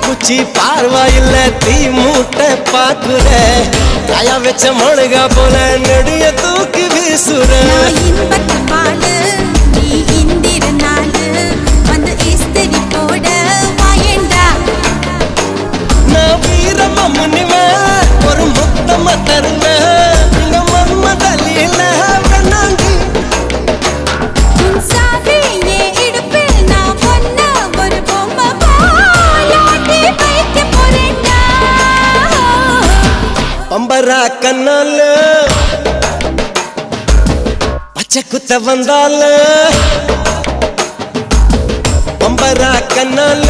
பூச்சி பார்வாயில்ல தீ மூட்டை பாக்குற காயா வச்ச மொழுகா போல நெடிய தூக்கி வீசுற நான் வீரமா முன்னிவேன் ஒரு முத்தமா தருவேன் இந்த மன்மதலில வேணாண்டி பம்பரா கண்ணால பச்சை குத்த வந்தால பம்பரா கண்ணால